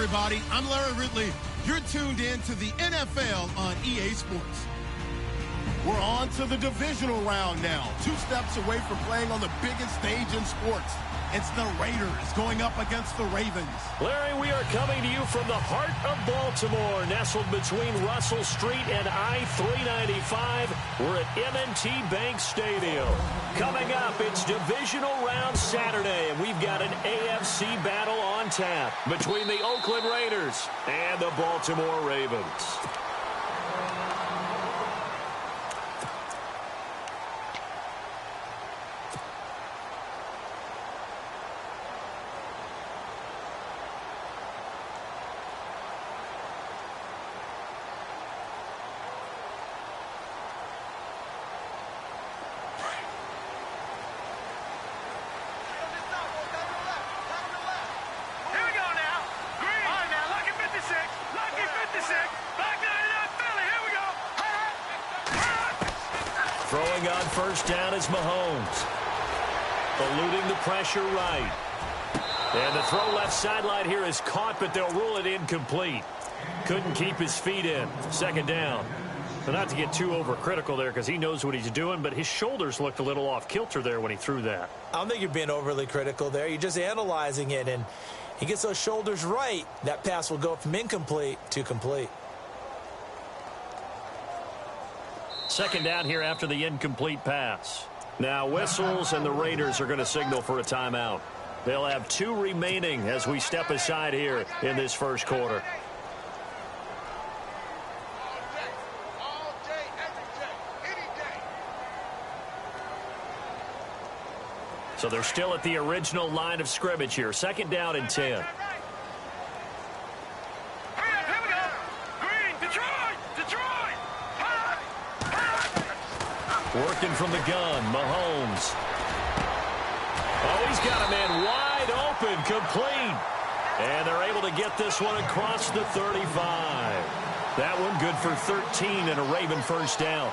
Everybody, I'm Larry Ridley. You're tuned in to the NFL on EA Sports. We're on to the divisional round now. 2 steps away from playing on the biggest stage in sports. It's the Raiders going up against the Ravens. Larry, we are coming to you from the heart of Baltimore, nestled between Russell Street and I-395. We're at M&T Bank Stadium. Coming up, it's divisional round Saturday, and we've got an AFC battle on tap between the Oakland Raiders and the Baltimore Ravens. Throwing on first down is Mahomes. Eluding the pressure right. And the throw left sideline here is caught, but they'll rule it incomplete. Couldn't keep his feet in. Second down. So not to get too overcritical there because he knows what he's doing, but his shoulders looked a little off kilter there when he threw that. I don't think you're being overly critical there. You're just analyzing it, and he gets those shoulders right. That pass will go from incomplete to complete. Second down here after the incomplete pass. Now whistles, and the Raiders are going to signal for a timeout. They'll have 2 remaining as we step aside here in this first quarter. So they're still at the original line of scrimmage here. Second down and 10. Working from the gun, Mahomes. Oh, he's got a man wide open, complete. And they're able to get this one across the 35. That one good for 13 and a Raven first down.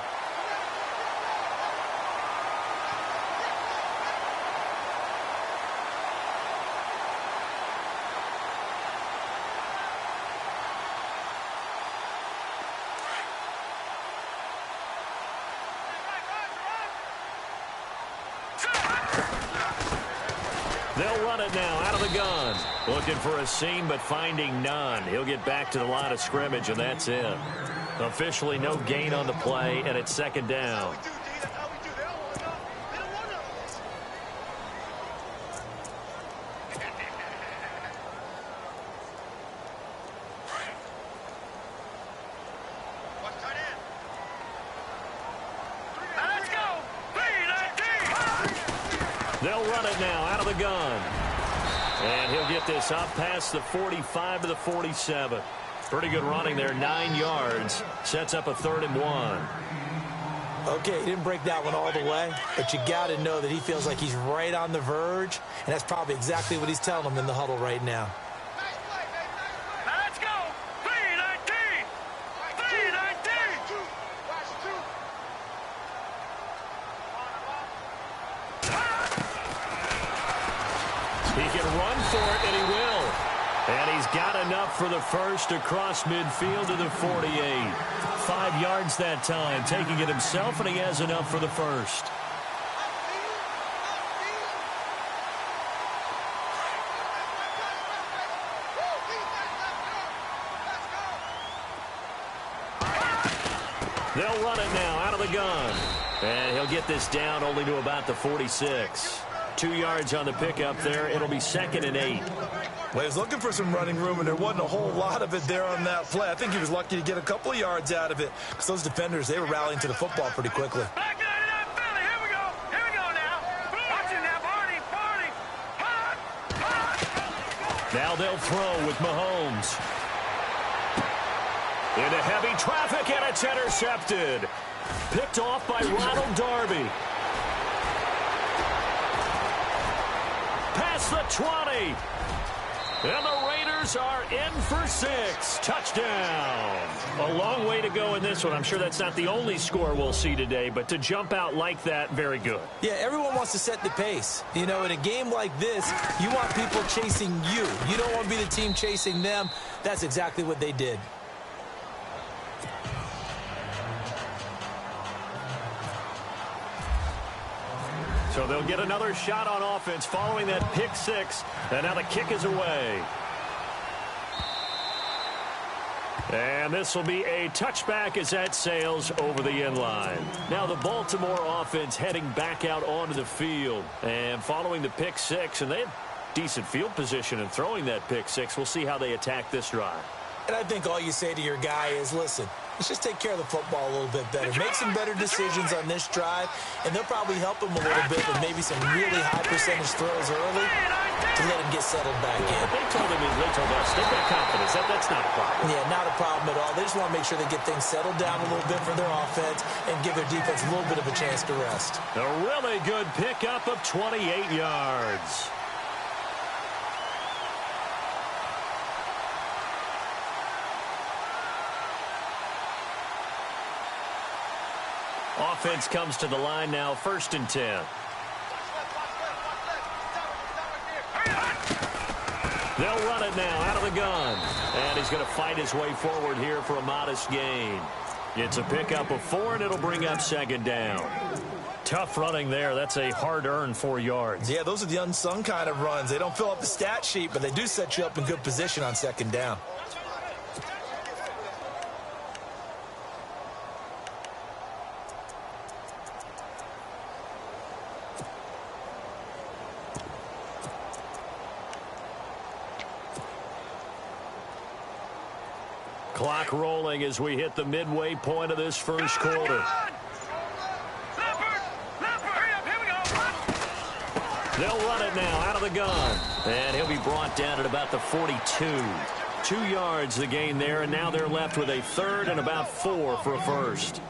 They'll run it now out of the gun. Looking for a seam, but finding none. He'll get back to the line of scrimmage, and that's it. Officially no gain on the play, and it's second down. They'll run it now out of the gun. And he'll get this up past the 45 to the 47. Pretty good running there, 9 yards. Sets up a 3rd and 1. Okay, he didn't break that one all the way, but you got to know that he feels like he's right on the verge, and that's probably exactly what he's telling them in the huddle right now. Let's go! 319! 319! He can run for it, and he will. And he's got enough for the first across midfield to the 48. 5 yards that time, taking it himself, and he has enough for the first. They'll run it now out of the gun. And he'll get this down only to about the 46. 2 yards on the pickup there. It'll be 2nd and 8. Well, he was looking for some running room, and there wasn't a whole lot of it there on that play. I think he was lucky to get a couple of yards out of it because those defenders, they were rallying to the football pretty quickly. Back to that Philly. Here we go. Here we go now. Watch it now, Barney. Barney. Now they'll throw with Mahomes. Into heavy traffic, and it's intercepted. Picked off by Ronald Darby. Past the 20. And the Raiders are in for 6. Touchdown. A long way to go in this one. I'm sure that's not the only score we'll see today, but to jump out like that, very good. Yeah, everyone wants to set the pace. You know, in a game like this, you want people chasing you. You don't want to be the team chasing them. That's exactly what they did. So they'll get another shot on offense following that pick 6. And now the kick is away. And this will be a touchback as that sails over the end line. Now the Baltimore offense heading back out onto the field. And following the pick 6, and they had decent field position in throwing that pick 6. We'll see how they attack this drive. And I think all you say to your guy is, listen, let's just take care of the football a little bit better. Make some better decisions on this drive, and they'll probably help him a little bit with maybe some really high percentage throws early to let him get settled back in. They told us they've got confidence. That's not a problem. Yeah, not a problem at all. They just want to make sure they get things settled down a little bit for their offense and give their defense a little bit of a chance to rest. A really good pickup of 28 yards. Offense comes to the line now, 1st and 10. They'll run it now out of the gun. And he's going to fight his way forward here for a modest gain. It's a pickup of 4, and it'll bring up 2nd down. Tough running there. That's a hard-earned 4 yards. Yeah, those are the unsung kind of runs. They don't fill up the stat sheet, but they do set you up in good position on 2nd down. Clock rolling as we hit the midway point of this first quarter. They'll run it now out of the gun. And he'll be brought down at about the 42. 2 yards the gain there, and now they're left with a 3rd and about 4 for a first.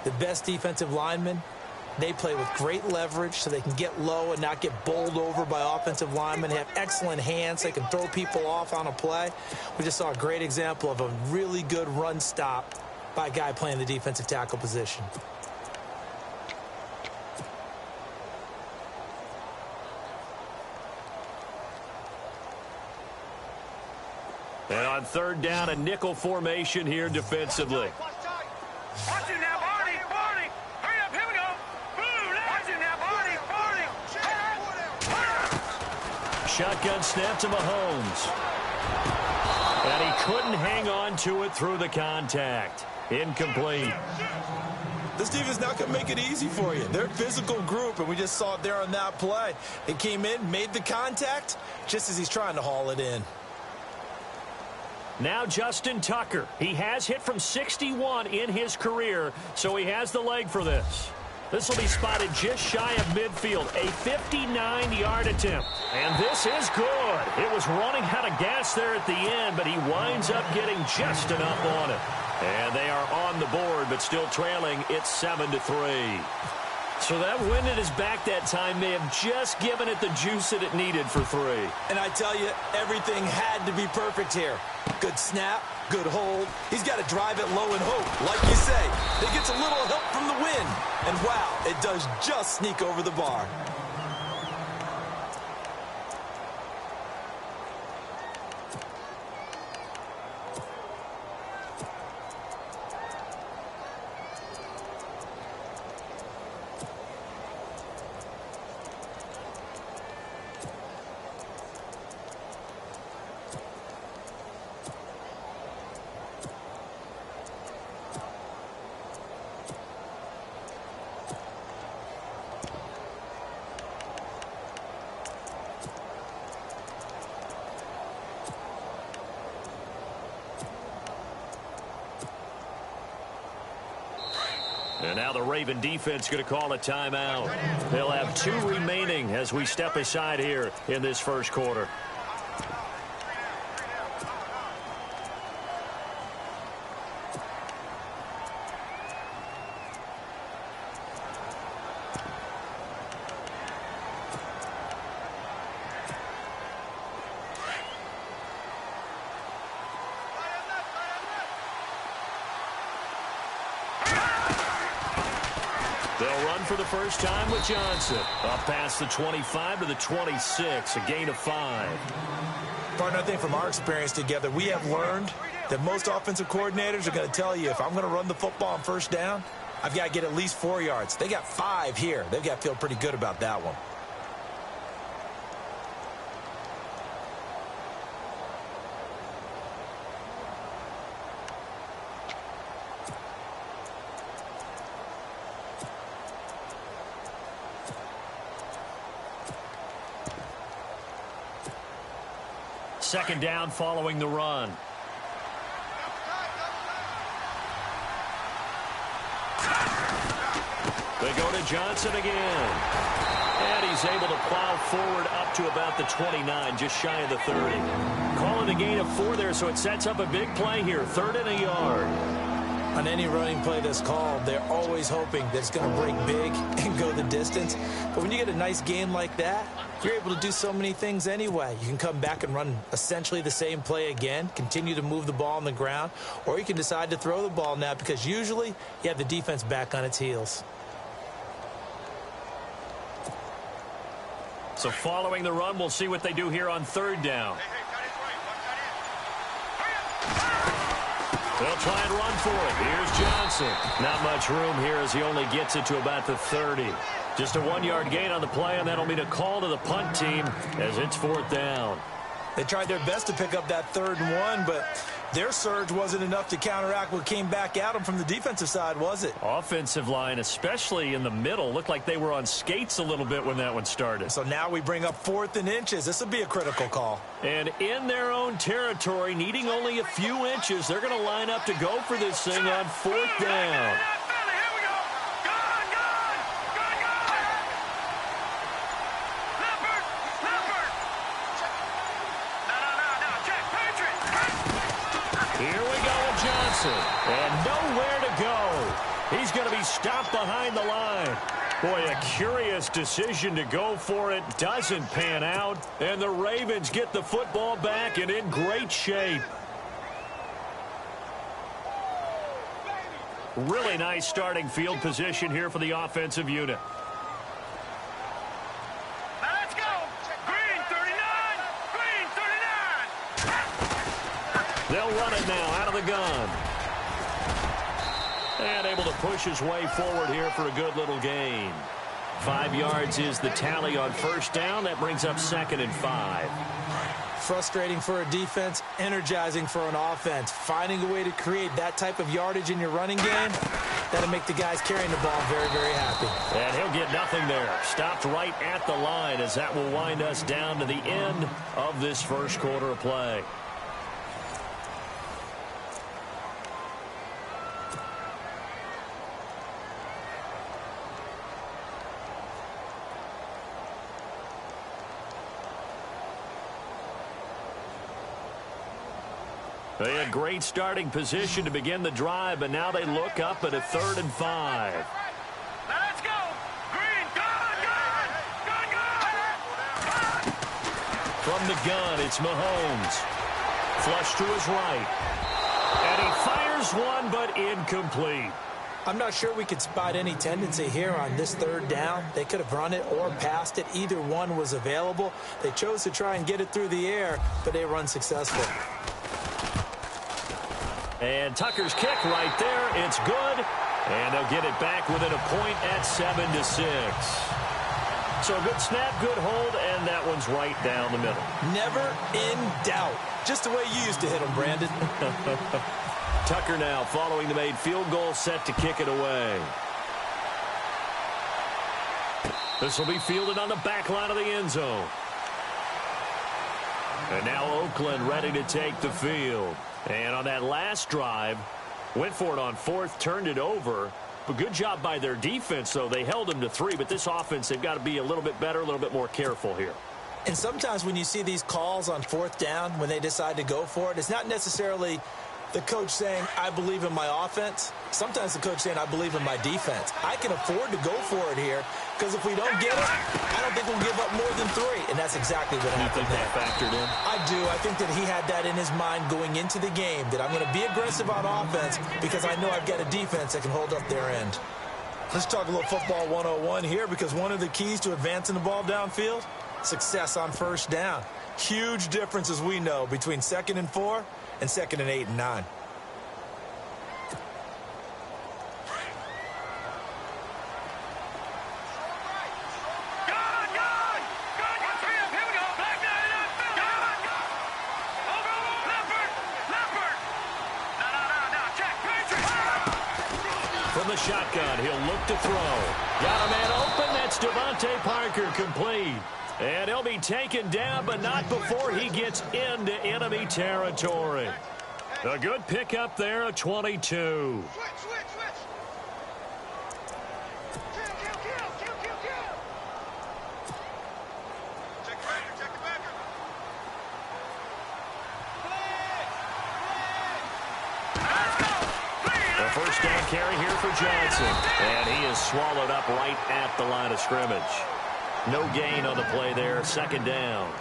The best defensive linemen, they play with great leverage so they can get low and not get bowled over by offensive linemen. They have excellent hands. They can throw people off on a play. We just saw a great example of a really good run stop by a guy playing the defensive tackle position. And on 3rd down, a nickel formation here defensively. Watch it now, Barney. Barney. Hurry up. Here we go. Watch it now, Barney. Barney. shotgun snap to Mahomes. And he couldn't hang on to it through the contact. Incomplete. This defense not going to make it easy for you. They're a physical group, and we just saw it there on that play. They came in, made the contact, just as he's trying to haul it in. Now Justin Tucker. He has hit from 61 in his career, so he has the leg for this. This will be spotted just shy of midfield. A 59-yard attempt. And this is good. It was running out of gas there at the end, but he winds up getting just enough on it. And they are on the board, but still trailing. It's 7-3. So that wind at his back that time may have just given it the juice that it needed for 3. And I tell you, everything had to be perfect here. Good snap, good hold. He's got to drive it low and hope. Like you say, it gets a little help from the wind. And wow, it does just sneak over the bar. And now the Raven defense going to call a timeout. They'll have 2 remaining as we step aside here in this first quarter. They'll run for the first time with Johnson. Up past the 25 to the 26, a gain of 5. Partner, I think from our experience together, we have learned that most offensive coordinators are going to tell you, if I'm going to run the football on first down, I've got to get at least 4 yards. They got 5 here. They've got to feel pretty good about that one. Second down following the run. They go to Johnson again. And he's able to plow forward up to about the 29, just shy of the 30. Calling a gain of 4 there, so it sets up a big play here. 3rd and a yard. On any running play that's called, they're always hoping that it's going to break big and go the distance. But when you get a nice game like that, you're able to do so many things anyway. You can come back and run essentially the same play again, continue to move the ball on the ground, or you can decide to throw the ball now because usually you have the defense back on its heels. So following the run, we'll see what they do here on 3rd down. They'll try and run for it. Here's Johnson. Not much room here as he only gets it to about the 30. Just a 1-yard gain on the play, and that'll mean a call to the punt team as it's 4th down. They tried their best to pick up that 3rd and 1, but their surge wasn't enough to counteract what came back at them from the defensive side, was it? Offensive line, especially in the middle, looked like they were on skates a little bit when that one started. So now we bring up 4th and inches. This would be a critical call. And in their own territory, needing only a few inches, they're going to line up to go for this thing on 4th down. And nowhere to go. He's going to be stopped behind the line. Boy, a curious decision to go for it. Doesn't pan out. And the Ravens get the football back and in great shape. Really nice starting field position here for the offensive unit. Let's go. Green 39. Green 39. They'll run it now out of the gun. And able to push his way forward here for a good little gain. 5 yards is the tally on first down. That brings up 2nd and 5. Frustrating for a defense, energizing for an offense. Finding a way to create that type of yardage in your running game, that'll make the guys carrying the ball very, very happy. And he'll get nothing there. Stopped right at the line as that will wind us down to the end of this first quarter of play. They had great starting position to begin the drive, but now they look up at a 3rd and 5. Now let's go. Green, gun. From the gun, it's Mahomes. Flush to his right. And he fires one, but incomplete. I'm not sure we could spot any tendency here on this 3rd down. They could have run it or passed it. Either one was available. They chose to try and get it through the air, but they run successful. And Tucker's kick right there. It's good. And they'll get it back within a point at 7-6. So a good snap, good hold, and that one's right down the middle. Never in doubt. Just the way you used to hit them, Brandon. Tucker now following the made field goal, set to kick it away. This will be fielded on the back line of the end zone. And now Oakland ready to take the field. And on that last drive, went for it on 4th, turned it over. But good job by their defense, though. They held them to 3, but this offense, they've got to be a little bit better, a little bit more careful here. And sometimes when you see these calls on 4th down, when they decide to go for it, it's not necessarily the coach saying, I believe in my offense. Sometimes the coach saying, I believe in my defense. I can afford to go for it here because if we don't get it, I don't think we'll give up more than 3. And that's exactly what happened there. You think that factored in? I do. I think that he had that in his mind going into the game, that I'm going to be aggressive on offense because I know I've got a defense that can hold up their end. Let's talk a little football 101 here because one of the keys to advancing the ball downfield, success on first down. Huge difference, as we know, between 2nd and 4 and 2nd and 8 and 9. From the shotgun, he'll look to throw. Got a man open. That's Devontae Parker, complete. And he'll be taken down, but not before he gets into enemy territory. A good pickup there, a 22. A first down carry here for Johnson. And he is swallowed up right at the line of scrimmage. No gain on the play there, 2nd down.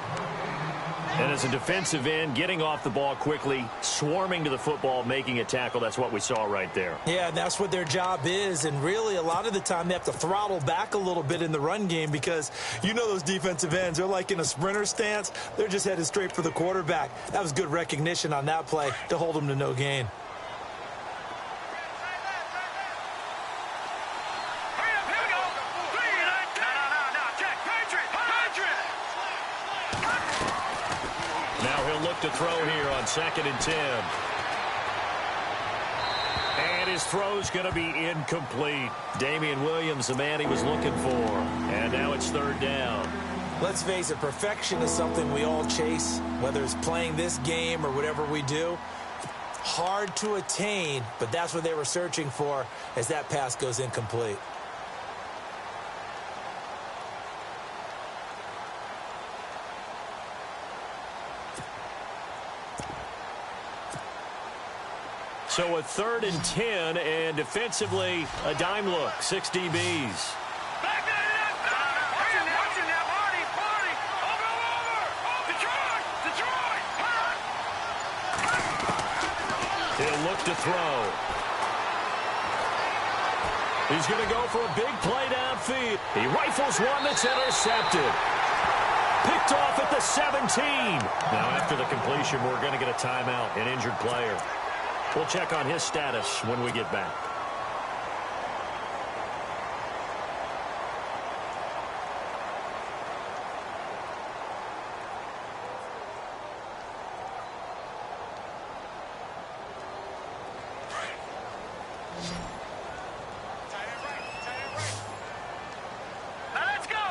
And as a defensive end, getting off the ball quickly, swarming to the football, making a tackle, that's what we saw right there. Yeah, and that's what their job is. And really, a lot of the time, they have to throttle back a little bit in the run game because you know those defensive ends, they're like in a sprinter stance. They're just headed straight for the quarterback. That was good recognition on that play to hold them to no gain. To throw here on 2nd and 10. And his throw's going to be incomplete. Damian Williams, the man he was looking for. And now it's 3rd down. Let's face it, perfection is something we all chase, whether it's playing this game or whatever we do. Hard to attain, but that's what they were searching for as that pass goes incomplete. So a 3rd and 10, and defensively, a dime look, 6 DBs. He'll look to throw. He's going to go for a big play downfield. He rifles one that's intercepted. Picked off at the 17. Now after the completion, we're going to get a timeout, an injured player. We'll check on his status when we get back. Let's go.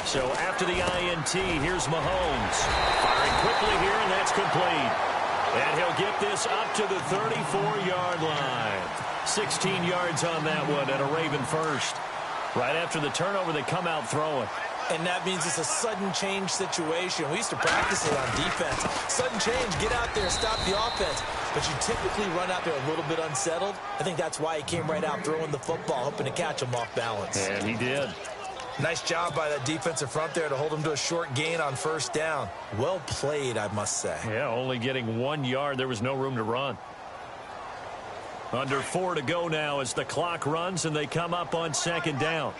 So after the INT, here's Mahomes. Firing quickly here, and that's complete. And he'll get this up to the 34-yard line. 16 yards on that one, and a Raven first. Right after the turnover, they come out throwing. And that means it's a sudden change situation. We used to practice it on defense. Sudden change, get out there, stop the offense. But you typically run out there a little bit unsettled. I think that's why he came right out throwing the football, hoping to catch him off balance. And he did. Nice job by that defensive front there to hold him to a short gain on first down. Well played, I must say. Yeah, only getting 1 yard. There was no room to run. Under 4 to go now as the clock runs and they come up on second down.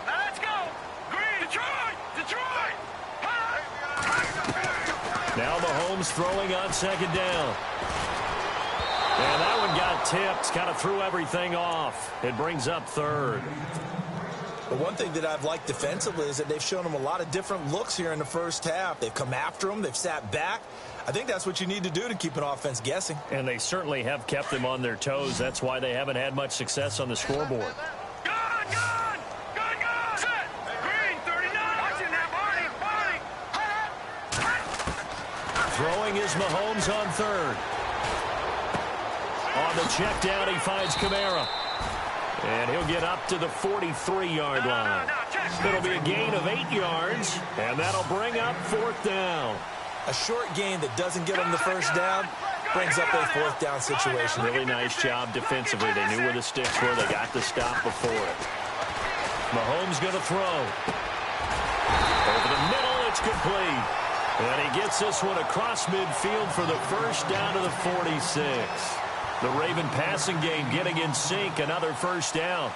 Let's go. Green. Detroit. Detroit. Now Mahomes throwing on second down. And that one got tipped. Kind of threw everything off. It brings up third. But one thing that I've liked defensively is that they've shown him a lot of different looks here in the first half. They've come after him. They've sat back. I think that's what you need to do to keep an offense guessing. And they certainly have kept them on their toes. That's why they haven't had much success on the scoreboard. Gun. Gun. Gun. Gun. Set. Green. 39. Watching that, Barney. Throwing is Mahomes on third. On the check down, he finds Kamara. And he'll get up to the 43-yard line. It'll be a gain of 8 yards, and that'll bring up fourth down. A short gain that doesn't get them the first down brings up a fourth down situation. Really nice job defensively. They knew where the sticks were. They got the stop before it. Mahomes going to throw. Over the middle, it's complete. And he gets this one across midfield for the first down to the 46. The Raven passing game getting in sync. Another first down.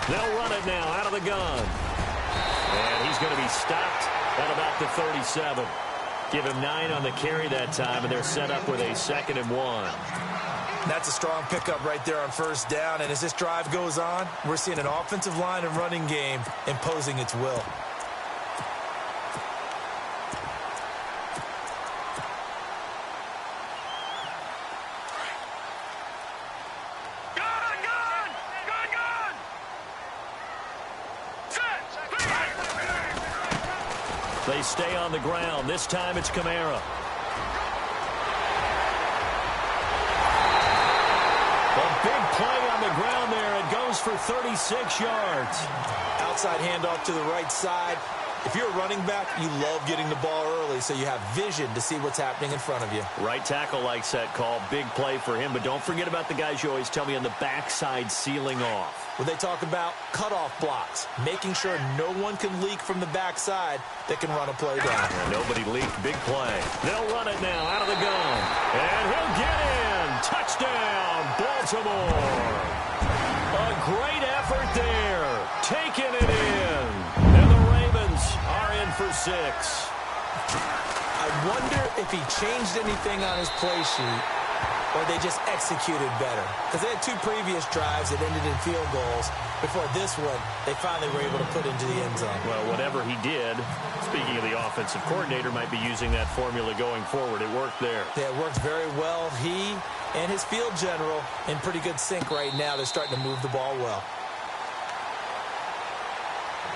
They'll run it now out of the gun. And he's going to be stopped at about the 37. Give him 9 on the carry that time, and they're set up with a 2nd and 1. That's a strong pickup right there on first down. And as this drive goes on, we're seeing an offensive line and running game imposing its will. They stay on the ground. This time it's Kamara. A big play on the ground there. It goes for 36 yards. Outside handoff to the right side. If you're a running back, you love getting the ball early so you have vision to see what's happening in front of you. Right tackle likes that call. Big play for him. But don't forget about the guys you always tell me on the backside sealing off. When they talk about cutoff blocks, making sure no one can leak from the backside that can run a play down. And nobody leaked. Big play. They'll run it now out of the gun. And he'll get in. Touchdown, Baltimore. A great effort there. Taking it in. And the Ravens are in for 6. I wonder if he changed anything on his play sheet or they just executed better. Because they had 2 previous drives that ended in field goals. Before this one, they finally were able to put into the end zone. Well, whatever he did, speaking of the offensive coordinator, might be using that formula going forward. It worked there. Yeah, it worked very well. He and his field general in pretty good sync right now. They're starting to move the ball well.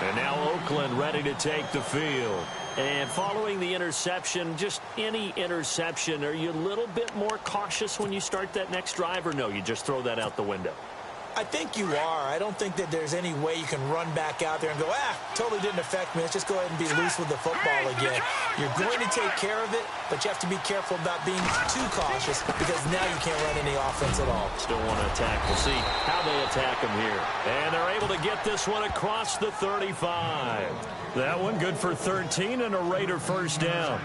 And now Oakland ready to take the field. And following the interception, just any interception, are you a little bit more cautious when you start that next drive, or no, you just throw that out the window? I think you are. I don't think that there's any way you can run back out there and go, totally didn't affect me. Let's just go ahead and be loose with the football again. You're going to take care of it, but you have to be careful about being too cautious because now you can't run any offense at all. Still want to attack. We'll see how they attack him here. And they're able to get this one across the 35. That one good for 13 and a Raider first down.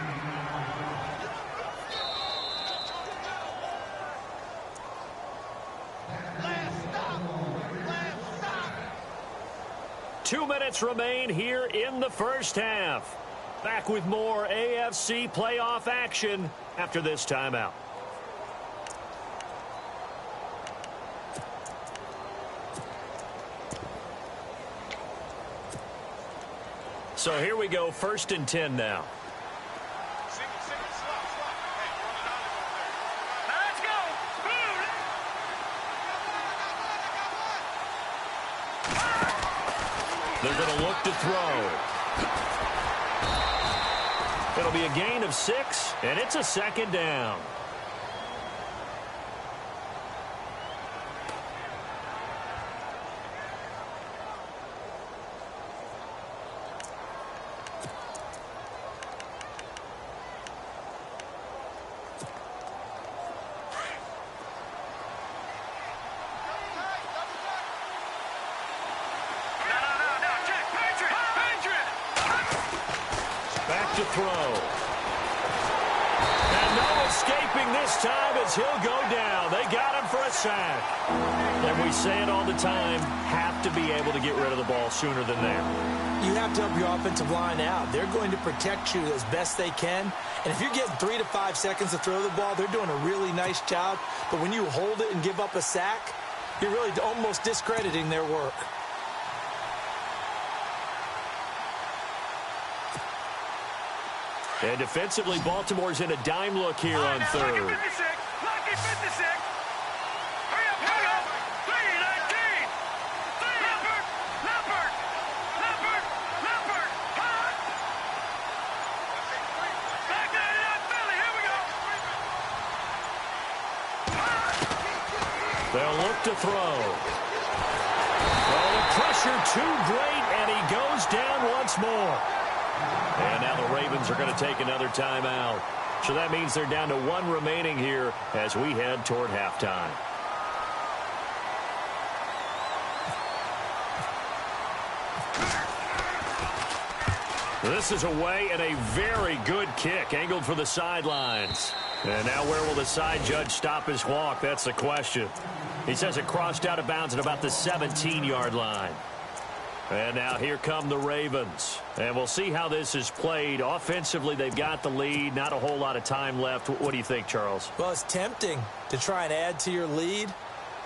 2 minutes remain here in the first half. Back with more AFC playoff action after this timeout. So here we go, 1st and 10 now. Let's go. They're going to look to throw. It'll be a gain of 6, and it's a 2nd down. Back to throw. And no escaping this time as he'll go down. They got him for a sack. And we say it all the time, have to be able to get rid of the ball sooner than there. You have to help your offensive line out. They're going to protect you as best they can. And if you're getting 3 to 5 seconds to throw the ball, they're doing a really nice job. But when you hold it and give up a sack, you're really almost discrediting their work. And defensively, Baltimore's in a dime look here on 3rd. Lucky 56. Lucky 56. Hurry up, hurry up. 319. Leopard. Leopard. Leopard. Leopard. Hot. Back there to that Philly. Here we go. They'll look to throw. Oh, the pressure too great, and he goes down once more. And now the Ravens are going to take another timeout. So that means they're down to 1 remaining here as we head toward halftime. This is away and a very good kick angled for the sidelines. And now where will the side judge stop his walk? That's the question. He says it crossed out of bounds at about the 17-yard line. And now here come the Ravens. And we'll see how this is played. Offensively, they've got the lead. Not a whole lot of time left. What do you think, Charles? Well, it's tempting to try and add to your lead,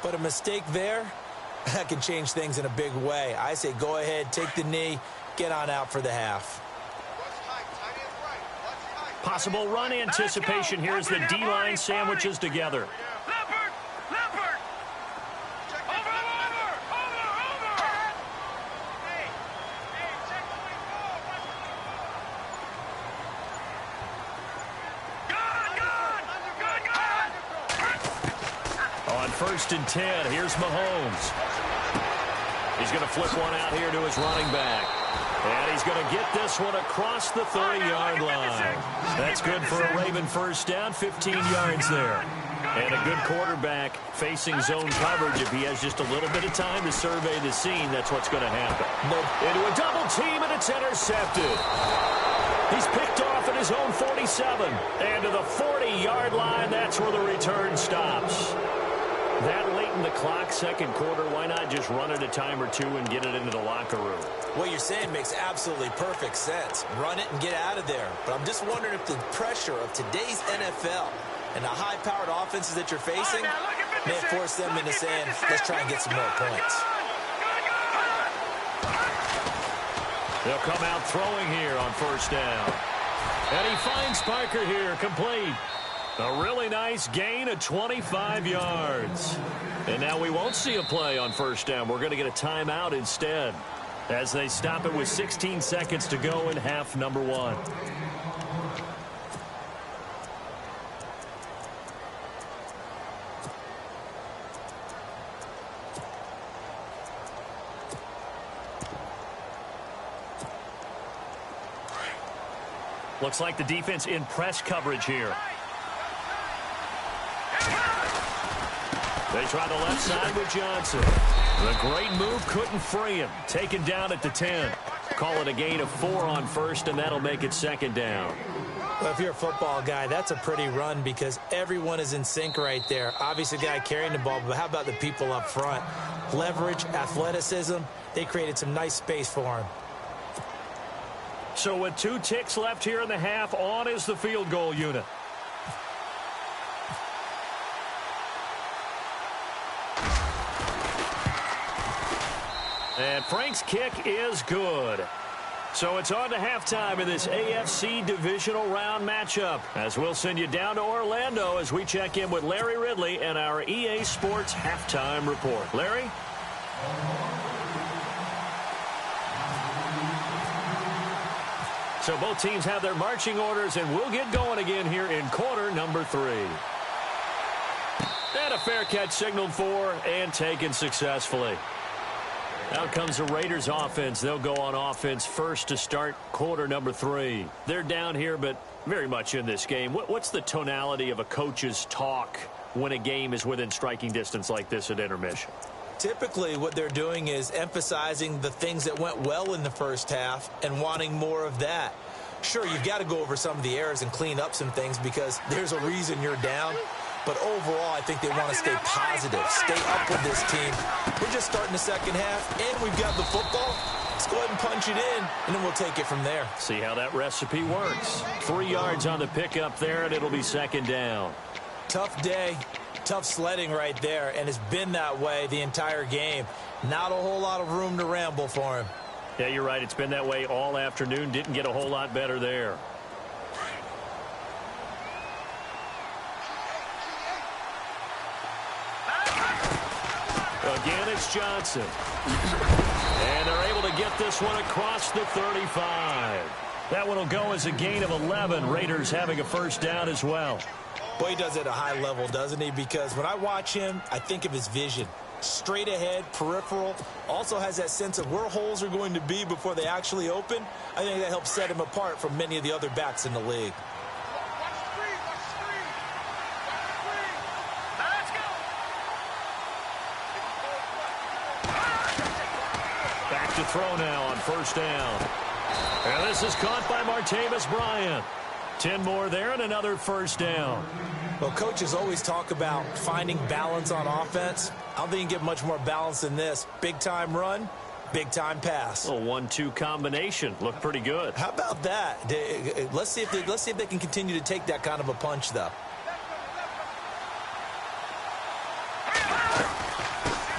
but a mistake there, that can change things in a big way. I say go ahead, take the knee, get on out for the half. Possible run anticipation here as the D-line sandwiches together. Leopard. Leopard. Over. On 1st and 10, here's Mahomes. He's going to flip one out here to his running back. And he's going to get this one across the 30-yard line. That's good for a Raven 1st down, 15 yards there. And a good quarterback facing zone coverage. If he has just a little bit of time to survey the scene, that's what's going to happen. Into a double team, and it's intercepted. He's picked off at his own 47. And to the 40-yard line, that's where the return stops. That late in the clock, 2nd quarter, why not just run it a time or two and get it into the locker room? What you're saying makes absolutely perfect sense. Run it and get out of there. But I'm just wondering if the pressure of today's NFL and the high-powered offenses that you're facing may force them into saying, let's try and get some more points. They'll come out throwing here on 1st down. And he finds Parker here, complete. A really nice gain of 25 yards. And now we won't see a play on 1st down. We're going to get a timeout instead as they stop it with 16 seconds to go in half number 1. Looks like the defense in press coverage here. They try the left side with Johnson. The great move couldn't free him. Taken down at the 10. Call it a gain of 4 on 1st, and that'll make it 2nd down. Well, if you're a football guy, that's a pretty run because everyone is in sync right there. Obviously, the guy carrying the ball, but how about the people up front? Leverage, athleticism, they created some nice space for him. So with 2 ticks left here in the half, on is the field goal unit. And Frank's kick is good. So it's on to halftime in this AFC divisional round matchup, as we'll send you down to Orlando as we check in with Larry Ridley and our EA Sports halftime report. Larry? So both teams have their marching orders, and we'll get going again here in quarter number 3. And a fair catch signaled for and taken successfully. Out comes the Raiders offense. They'll go on offense first to start quarter number 3. They're down here, but very much in this game. What's the tonality of a coach's talk when a game is within striking distance like this at intermission? Typically, what they're doing is emphasizing the things that went well in the first half and wanting more of that. Sure, you've got to go over some of the errors and clean up some things because there's a reason you're down. But overall, I think they want to stay positive, stay up with this team. We're just starting the second half, and we've got the football. Let's go ahead and punch it in, and then we'll take it from there. See how that recipe works. 3 yards on the pickup there, and it'll be second down. Tough day, tough sledding right there, and it's been that way the entire game. Not a whole lot of room to ramble for him. Yeah, you're right. It's been that way all afternoon. Didn't get a whole lot better there. Again, it's Johnson. And they're able to get this one across the 35. That one will go as a gain of 11. Raiders having a first down as well. Boy, he does it at a high level, doesn't he? Because when I watch him, I think of his vision. Straight ahead, peripheral. Also has that sense of where holes are going to be before they actually open. I think that helps set him apart from many of the other backs in the league. Back to throw now on first down. And this is caught by Martavis Bryant. 10 more there and another first down. Well, coaches always talk about finding balance on offense. I don't think you can get much more balance than this. Big-time run, big-time pass. A 1-2 combination. Looked pretty good. How about that? Let's see if they can continue to take that kind of a punch, though.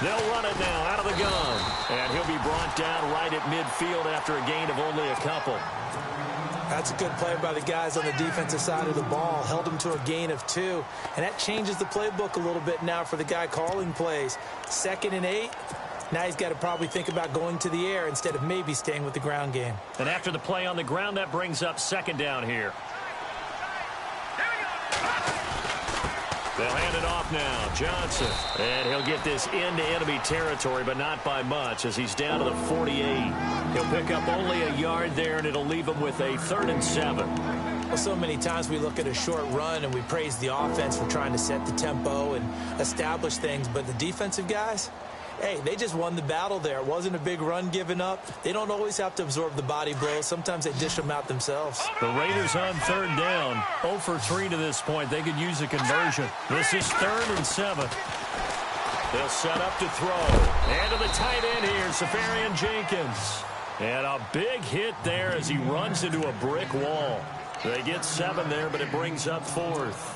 They'll run it now out of the gun. And he'll be brought down right at midfield after a gain of only a couple. That's a good play by the guys on the defensive side of the ball. Held him to a gain of 2. And that changes the playbook a little bit now for the guy calling plays. 2nd and 8. Now he's got to probably think about going to the air instead of maybe staying with the ground game. And after the play on the ground, that brings up second down here. They'll hand it off now. Johnson. And he'll get this into enemy territory, but not by much as he's down to the 48. He'll pick up only a yard there, and it'll leave him with a 3rd and 7. Well, so many times we look at a short run and we praise the offense for trying to set the tempo and establish things, but the defensive guys, hey, they just won the battle there. It wasn't a big run given up. They don't always have to absorb the body blows. Sometimes they dish them out themselves. The Raiders on 3rd down. 0 for 3 to this point. They could use a conversion. This is 3rd and 7. They'll set up to throw. And to the tight end here, Safarian Jenkins. And a big hit there as he runs into a brick wall. They get 7 there, but it brings up 4th.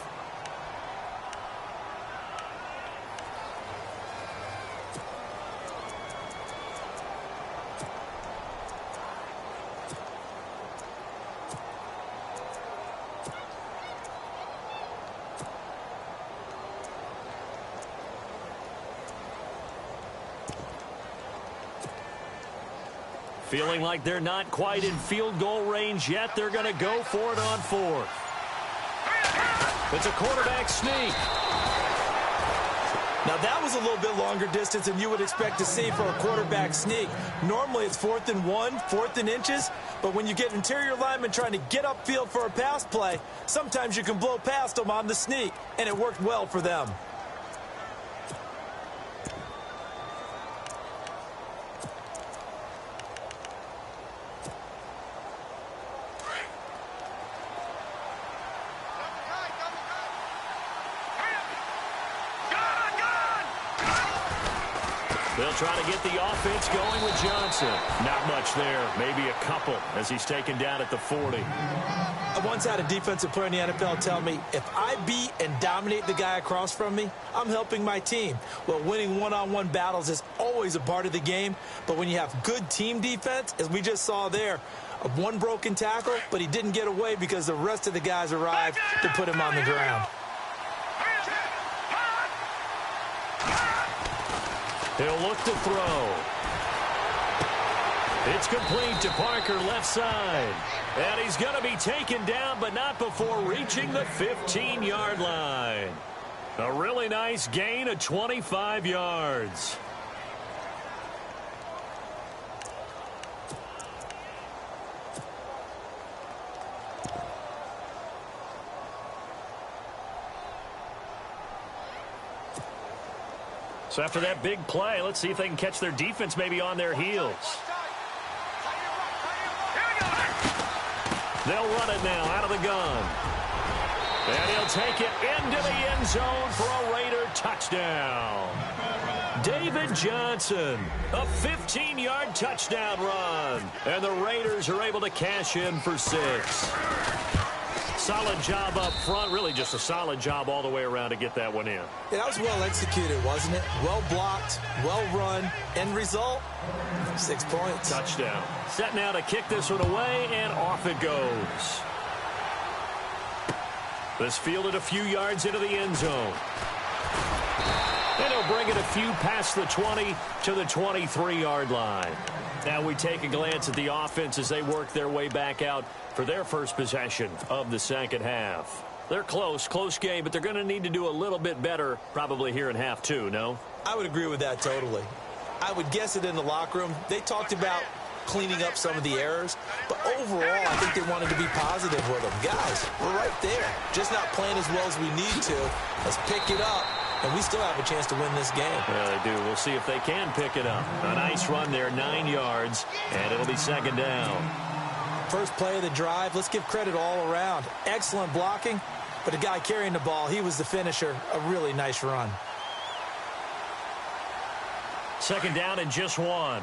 Feeling like they're not quite in field goal range yet. They're going to go for it on 4th. It's a quarterback sneak. Now, that was a little bit longer distance than you would expect to see for a quarterback sneak. Normally, it's 4th and 1, 4th and inches. But when you get interior linemen trying to get upfield for a pass play, sometimes you can blow past them on the sneak, and it worked well for them. They'll try to get the offense going with Johnson. Not much there. Maybe a couple as he's taken down at the 40. I once had a defensive player in the NFL tell me, if I beat and dominate the guy across from me, I'm helping my team. Well, winning one-on-one battles is always a part of the game, but when you have good team defense, as we just saw there, one broken tackle, but he didn't get away because the rest of the guys arrived to put him on the ground. He'll look to throw. It's complete to Parker left side. And he's going to be taken down, but not before reaching the 15-yard line. A really nice gain of 25 yards. So after that big play, let's see if they can catch their defense maybe on their heels. They'll run it now out of the gun. And he'll take it into the end zone for a Raider touchdown. David Johnson, a 15-yard touchdown run. And the Raiders are able to cash in for 6. Solid job up front. Really just a solid job all the way around to get that one in. Yeah, that was well executed, wasn't it? Well blocked, well run. End result, 6 points. Touchdown. Set now to kick this one away, and off it goes. This fielded a few yards into the end zone. And he'll bring it a few past the 20 to the 23-yard line. Now we take a glance at the offense as they work their way back out for their first possession of the second half. They're close game, but they're going to need to do a little bit better probably here in half 2, no? I would agree with that totally. I would guess it in the locker room. They talked about cleaning up some of the errors, but overall I think they wanted to be positive with them. Guys, we're right there. Just not playing as well as we need to. Let's pick it up, and we still have a chance to win this game. Yeah, they do. We'll see if they can pick it up. A nice run there, 9 yards, and it'll be second down. First play of the drive, let's give credit all around. Excellent blocking, but the guy carrying the ball, he was the finisher. A really nice run. Second down and just 1.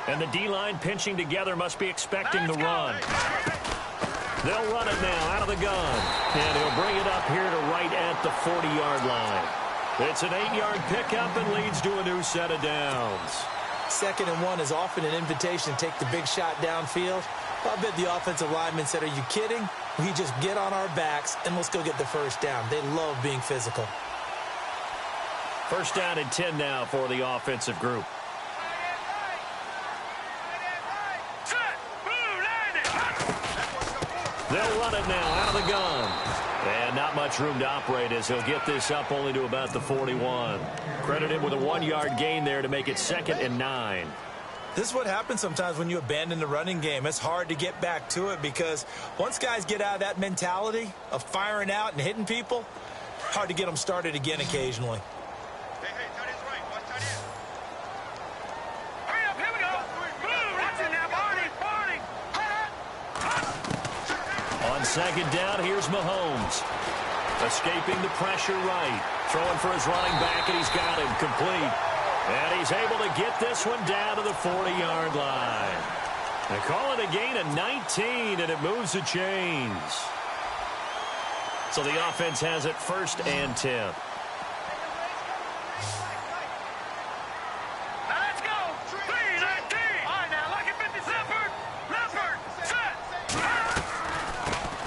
And the D-line pinching together must be expecting the run. They'll run it now out of the gun. And he'll bring it up here to right at the 40-yard line. It's an 8-yard pickup and leads to a new set of downs. 2nd and 1 is often an invitation to take the big shot downfield. I bet the offensive lineman said, are you kidding? We just get on our backs and let's go get the first down. They love being physical. First down and 10 now for the offensive group. They'll run it now out of the gun. And not much room to operate as he'll get this up only to about the 41. Credited with a 1-yard gain there to make it 2nd and 9. This is what happens sometimes when you abandon the running game. It's hard to get back to it because once guys get out of that mentality of firing out and hitting people, hard to get them started again occasionally. On second down, here's Mahomes. Escaping the pressure right. Throwing for his running back, and he's got him complete. And he's able to get this one down to the 40-yard line. They call it a gain of 19, and it moves the chains. So the offense has it 1st and 10.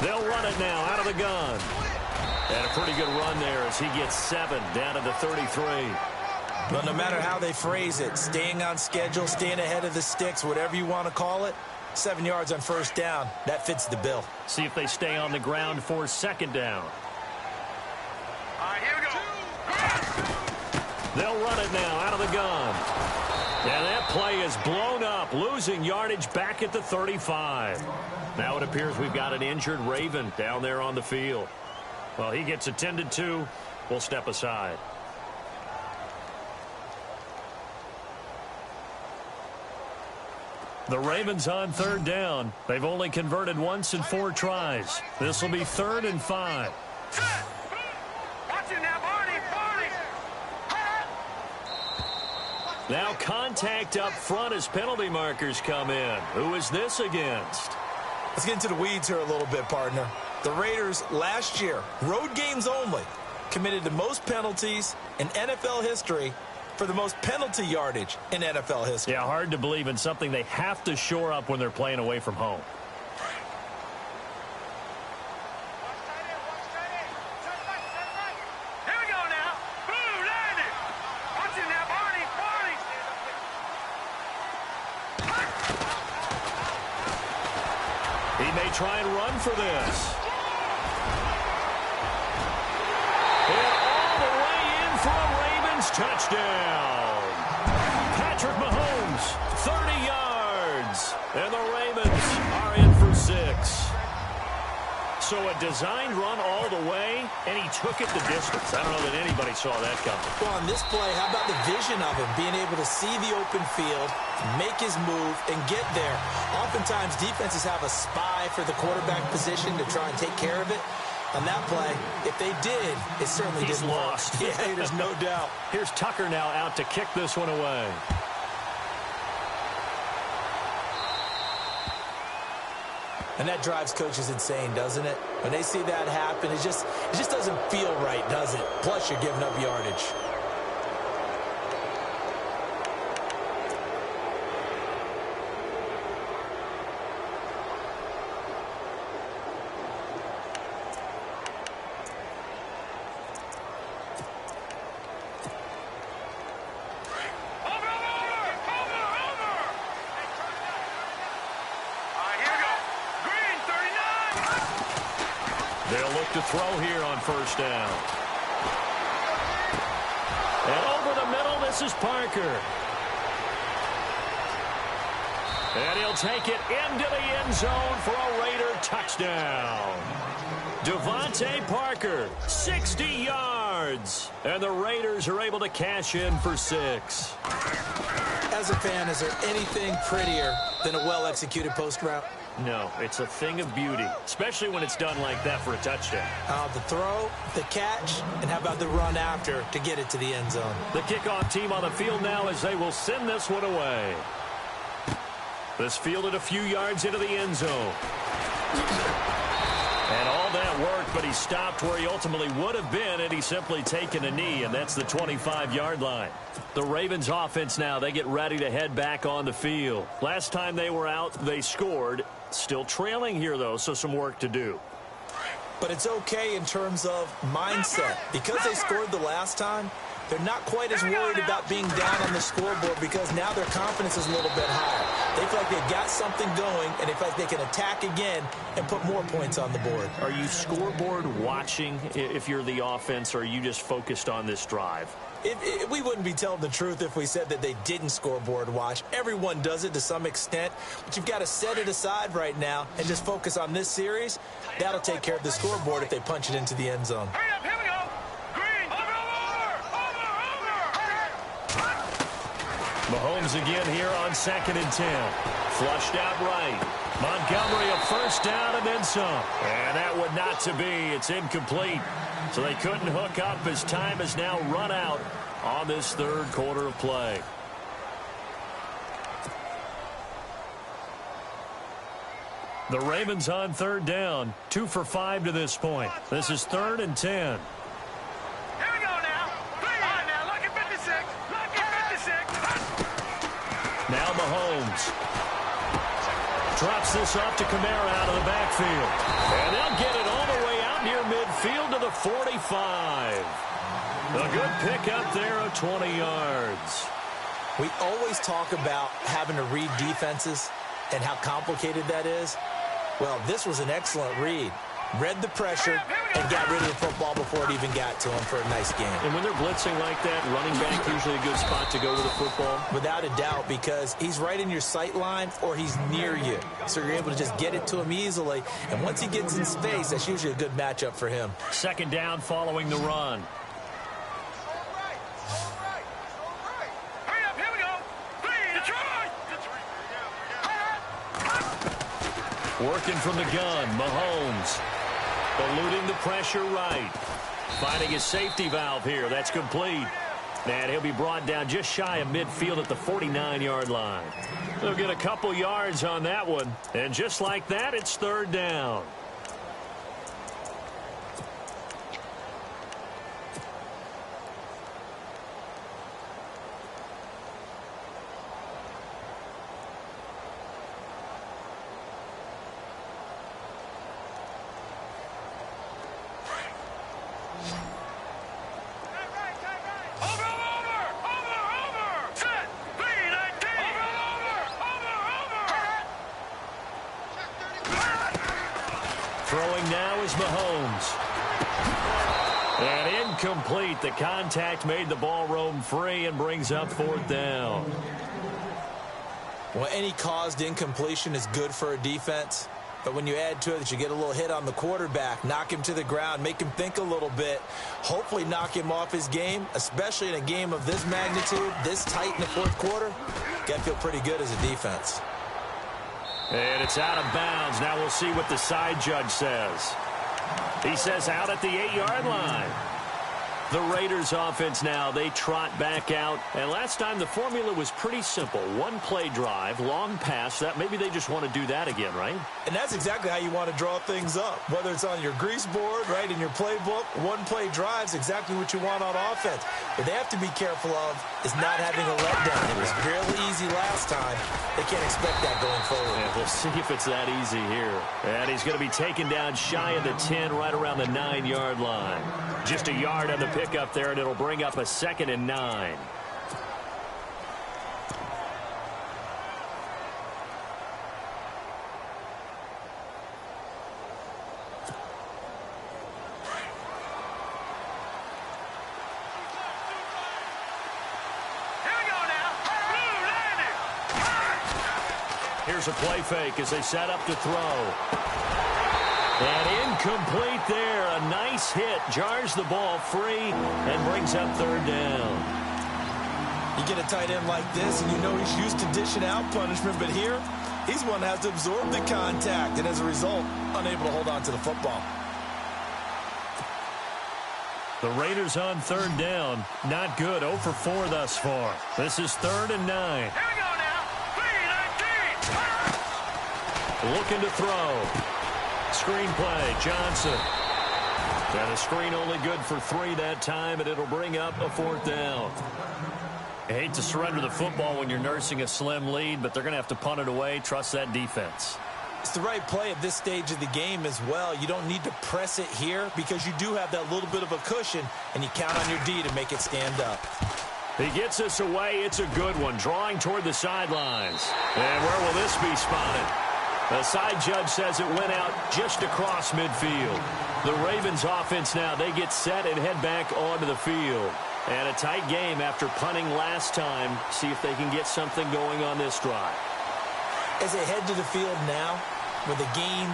They'll run it now out of the gun. And a pretty good run there as he gets 7 down to the 33. Well, no matter how they phrase it, staying on schedule, staying ahead of the sticks, whatever you want to call it, 7 yards on first down, that fits the bill. See if they stay on the ground for second down. All right, here we go. They'll run it now out of the gun. And that play is blown up, losing yardage back at the 35. Now it appears we've got an injured Raven down there on the field. Well, he gets attended to. We'll step aside. The Ravens on third down. They've only converted once in 4 tries. This will be 3rd and 5. Watch it now, Barney. Now contact up front as penalty markers come in. Who is this against? Let's get into the weeds here a little bit, partner. The Raiders last year, road games only, committed the most penalties in NFL history for the most penalty yardage in NFL history. Yeah, hard to believe in something they have to shore up when they're playing away from home. Here we go now. Boom, landed. Watch it now, Barney. He may try and run for this. And all the way in for a Ravens touchdown. Patrick Mahomes, 30 yards. And the Ravens are in for 6. So a designed run all the way, and he took it the distance. I don't know that anybody saw that coming. Well, on this play, how about the vision of him, being able to see the open field, make his move, and get there. Oftentimes, defenses have a spy for the quarterback position to try and take care of it. On that play, if they did, it certainly didn't work. Yeah, there's no doubt. Here's Tucker now out to kick this one away. And that drives coaches insane, doesn't it? When they see that happen, it just doesn't feel right, does it? Plus, you're giving up yardage. They'll look to throw here on first down. And over the middle, this is Parker. And he'll take it into the end zone for a Raider touchdown. Devontae Parker, 60 yards. And the Raiders are able to cash in for 6. As a fan, is there anything prettier than a well-executed post route? No, it's a thing of beauty, especially when it's done like that for a touchdown. The throw, the catch, and how about the run after to get it to the end zone? The kickoff team on the field now as they will send this one away. This fielded a few yards into the end zone. And all that worked, but he stopped where he ultimately would have been had he simply taken a knee, and that's the 25-yard line. The Ravens offense now, they get ready to head back on the field. Last time they were out, they scored. Still trailing here, though, so some work to do. But it's okay in terms of mindset. Because they scored the last time, they're not quite as worried about being down on the scoreboard because now their confidence is a little bit higher. They feel like they've got something going, and they feel like they can attack again and put more points on the board. Are you scoreboard watching if you're the offense, or are you just focused on this drive? We wouldn't be telling the truth if we said that they didn't scoreboard watch. Everyone does it to some extent, but you've got to set it aside right now and just focus on this series. That'll take care of the scoreboard if they punch it into the end zone. Hurry up, here we go. Green, over. Mahomes again here on 2nd and 10. Flushed out right. Montgomery a first down and then some. And that would not to be. It's incomplete. So they couldn't hook up as time has now run out on this third quarter of play. The Ravens on 3rd down. 2 for 5 to this point. This is 3rd and 10. Here we go now. All right, now, look at 56. Look at 56. Now Mahomes drops this off to Kamara out of the backfield. And they'll get it all the way out near midfield to the 45. A good pick up there of 20 yards. We always talk about having to read defenses and how complicated that is. Well, this was an excellent read. Read the pressure and got rid of the football before it even got to him for a nice game. And when they're blitzing like that, running back usually a good spot to go with the football? Without a doubt, because he's right in your sight line or he's near you. So you're able to just get it to him easily. And once he gets in space, that's usually a good matchup for him. 2nd down following the run. Hurry up, here we go. Detroit. Working from the gun, Mahomes. Eluding the pressure right. Finding his safety valve here. That's complete. And he'll be brought down just shy of midfield at the 49-yard line. They'll get a couple yards on that one. And just like that, it's third down. Throwing now is Mahomes. And incomplete. The contact made the ball roam free and brings up fourth down. Well, any caused incompletion is good for a defense. But when you add to it that you get a little hit on the quarterback, knock him to the ground, make him think a little bit, hopefully knock him off his game, especially in a game of this magnitude, this tight in the fourth quarter, got to feel pretty good as a defense. And it's out of bounds. Now we'll see what the side judge says. He says out at the 8-yard line. The Raiders offense now, they trot back out. And last time the formula was pretty simple. One play drive, long pass. That maybe they just want to do that again, right? And that's exactly how you want to draw things up. Whether it's on your grease board, right, in your playbook, one play drive's exactly what you want on offense. What they have to be careful of is not having a letdown. It was fairly easy last time. They can't expect that going forward. Yeah, we'll see if it's that easy here. And he's going to be taken down shy of the 10, right around the 9-yard line. Just a yard on the pickup there, and it'll bring up a 2nd and 9. Here's a play fake as they set up to throw. And incomplete there. A nice hit. Jars the ball free and brings up third down. You get a tight end like this, and you know he's used to dishing out punishment, but here, he's one that has to absorb the contact, and as a result, unable to hold on to the football. The Raiders on third down. Not good. 0 for 4 thus far. This is 3rd and 9. Here we go now. 3-19. Looking to throw. Screen play, Johnson. And a screen only good for 3 that time, and it'll bring up a 4th down. I hate to surrender the football when you're nursing a slim lead, but they're going to have to punt it away. Trust that defense. It's the right play at this stage of the game as well. You don't need to press it here because you do have that little bit of a cushion, and you count on your D to make it stand up. He gets us away. It's a good one. Drawing toward the sidelines. And where will this be spotted? The side judge says it went out just across midfield. The Ravens offense now, they get set and head back onto the field. And a tight game after punting last time. See if they can get something going on this drive. As they head to the field now, with a game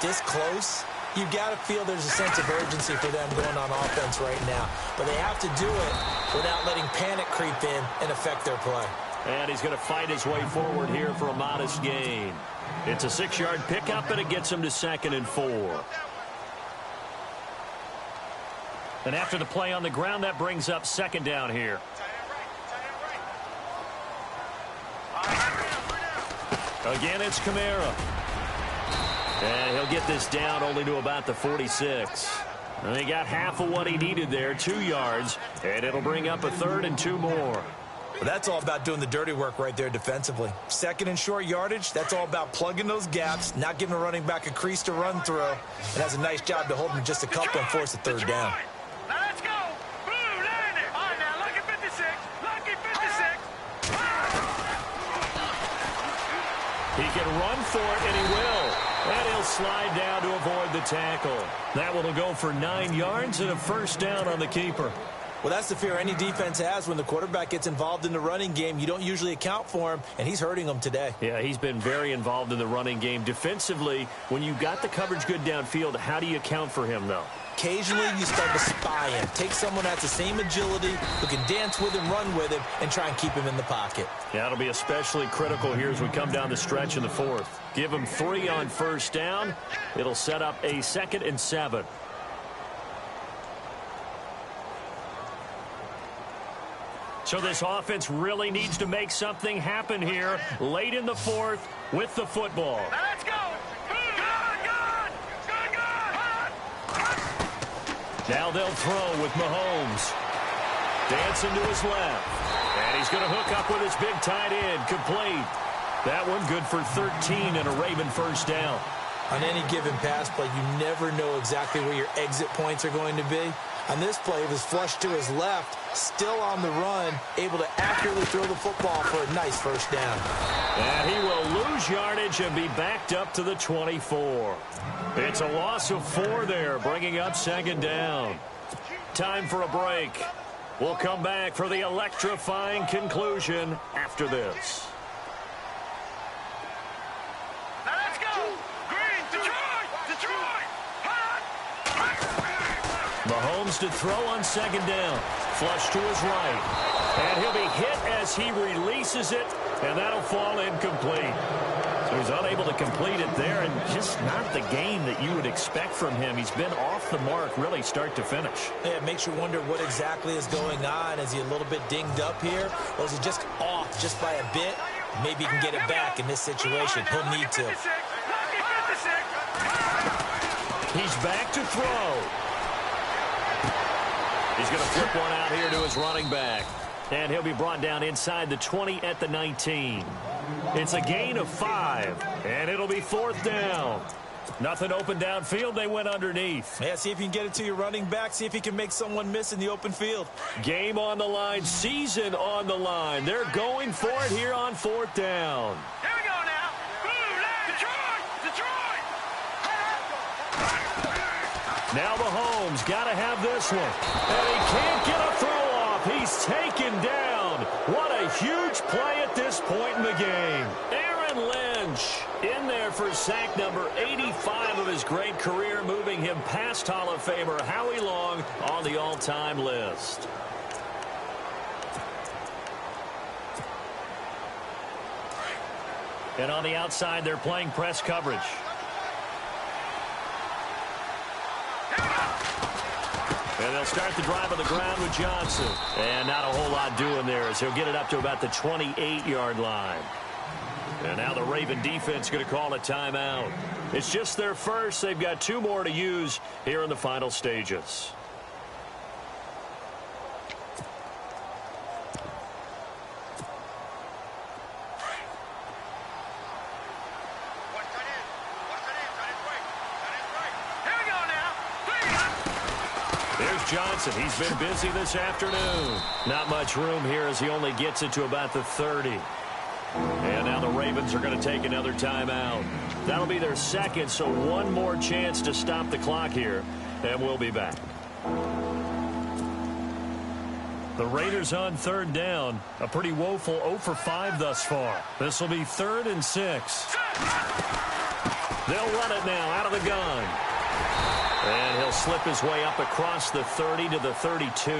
this close, you've got to feel there's a sense of urgency for them going on offense right now. But they have to do it without letting panic creep in and affect their play. And he's going to fight his way forward here for a modest gain. It's a 6-yard pickup, and it gets him to 2nd and 4. And after the play on the ground, that brings up 2nd down here. Again, it's Kamara. And he'll get this down only to about the 46. And he got half of what he needed there, 2 yards. And it'll bring up a 3rd and 2 more. Well, that's all about doing the dirty work right there defensively. 2nd and short yardage, that's all about plugging those gaps, not giving a running back a crease to run through. And has a nice job to hold him just a couple and force a 3rd down. Now let's go. Blue, land it. All right, now lucky 56. Lucky 56. He can run for it, and he will. And he'll slide down to avoid the tackle. That one will go for 9 yards and a 1st down on the keeper. Well, that's the fear any defense has when the quarterback gets involved in the running game. You don't usually account for him, and he's hurting them today. Yeah, he's been very involved in the running game. Defensively, when you got the coverage good downfield, how do you account for him, though? Occasionally, you start to spy him. Take someone that's the same agility, who can dance with him, run with him, and try and keep him in the pocket. Yeah, it'll be especially critical here as we come down the stretch in the 4th. Give him 3 on 1st down. It'll set up a 2nd and 7. So this offense really needs to make something happen here late in the fourth with the football. Now let's go. Now they'll throw with Mahomes. Dancing to his left. And he's going to hook up with his big tight end. Complete. That one good for 13 and a Raven first down. On any given pass play, you never know exactly where your exit points are going to be. On this play, it was flushed to his left, still on the run, able to accurately throw the football for a nice first down. And he will lose yardage and be backed up to the 24. It's a loss of 4 there, bringing up second down. Time for a break. We'll come back for the electrifying conclusion after this. Now let's go. Green, Detroit. Mahomes to throw on second down. Flush to his right. And he'll be hit as he releases it, and that'll fall incomplete. So he's unable to complete it there, and just not the game that you would expect from him. He's been off the mark really start to finish. Yeah, it makes you wonder what exactly is going on. Is he a little bit dinged up here, or is he just off just by a bit? Maybe he can get it back in this situation. He'll need to. He's back to throw. He's going to flip one out here to his running back. And he'll be brought down inside the 20 at the 19. It's a gain of 5, and it'll be fourth down. Nothing open downfield. They went underneath. Yeah, see if you can get it to your running back. See if you can make someone miss in the open field. Game on the line. Season on the line. They're going for it here on fourth down. Here we go now. Detroit. Now Mahomes got to have this one. And he can't get a throw off. He's taken down. What a huge play at this point in the game. Aaron Lynch in there for sack number 85 of his great career, moving him past Hall of Famer Howie Long on the all-time list. And on the outside, they're playing press coverage. And they'll start the drive on the ground with Johnson. And not a whole lot doing there as he'll get it up to about the 28-yard line. And now the Raven defense going to call a timeout. It's just their first. They've got 2 more to use here in the final stages. Johnson, he's been busy this afternoon. Not much room here as he only gets it to about the 30. And now the Ravens are going to take another timeout. That'll be their second, so one more chance to stop the clock here, and we'll be back. The Raiders on third down. A pretty woeful 0 for 5 thus far. This will be 3rd and 6. They'll run it now out of the gun. And he'll slip his way up across the 30 to the 32.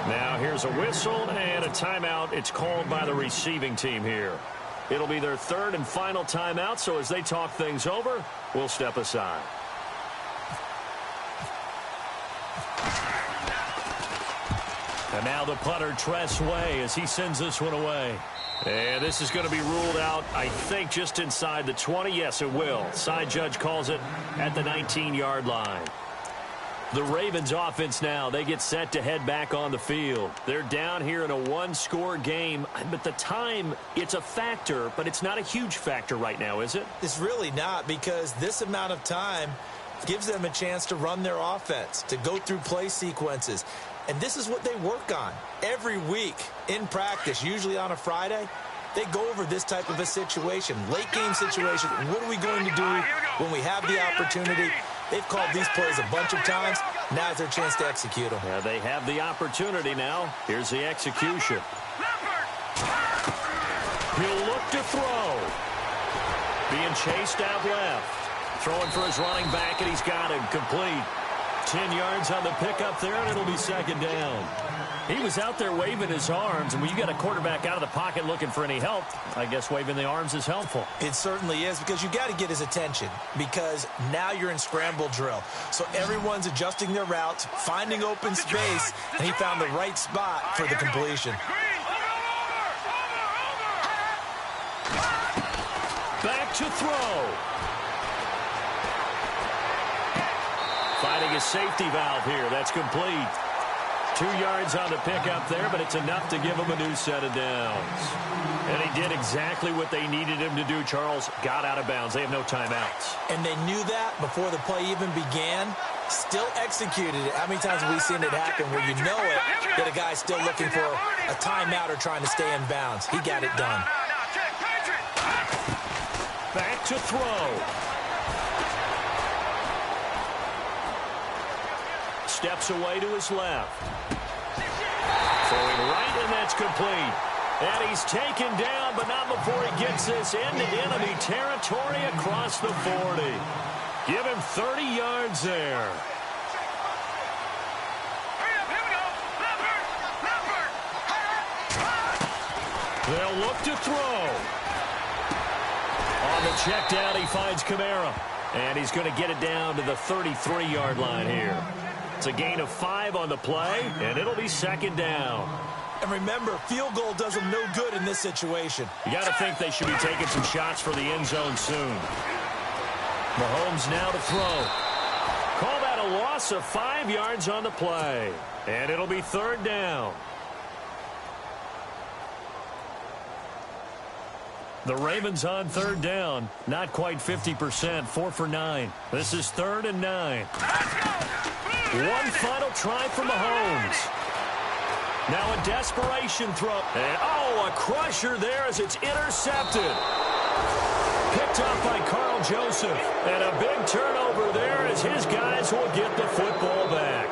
Now here's a whistle and a timeout. It's called by the receiving team here. It'll be their 3rd and final timeout, so as they talk things over, we'll step aside. And now the punter, Tress Way, as he sends this one away. And this is going to be ruled out, I think, just inside the 20. Yes, it will. Side judge calls it at the 19-yard line. The Ravens offense now, they get set to head back on the field. They're down here in a 1-score game. But the time, it's a factor, but it's not a huge factor right now, is it? It's really not, because this amount of time gives them a chance to run their offense, to go through play sequences. And this is what they work on every week in practice, usually on a Friday. They go over this type of a situation, late game situation. What are we going to do when we have the opportunity? They've called these plays a bunch of times. Now's their chance to execute them. Yeah, they have the opportunity now. Here's the execution. He'll look to throw. Being chased out left. Throwing for his running back, and he's got him complete. 10 yards on the pickup there, and it'll be second down. He was out there waving his arms, and when you got a quarterback out of the pocket looking for any help, I guess waving the arms is helpful. It certainly is, because you got to get his attention, because now you're in scramble drill. So everyone's adjusting their routes, finding open space, and he found the right spot for the completion. Back to throw. Finding a safety valve here. That's complete. 2 yards on the pickup there, but it's enough to give him a new set of downs. And he did exactly what they needed him to do, Charles. Got out of bounds. They have no timeouts. And they knew that before the play even began. Still executed it. How many times have we seen it happen where you know it, that a guy's still looking for a timeout or trying to stay in bounds? He got it done. Back to throw. Steps away to his left. Throwing right, and that's complete. And he's taken down, but not before he gets this into enemy territory across the 40. Give him 30 yards there. They'll look to throw. On the check down, he finds Kamara. And he's going to get it down to the 33-yard line here. It's a gain of 5 on the play, and it'll be second down. And remember, field goal does them no good in this situation. You got to think they should be taking some shots for the end zone soon. Mahomes now to throw. Call that a loss of 5 yards on the play. And it'll be third down. The Ravens on third down. Not quite 50%, 4 for 9. This is 3rd and 9. One final try for Mahomes. Now a desperation throw. And, a crusher there as it's intercepted. Picked up by Carl Joseph. And a big turnover there as his guys will get the football back.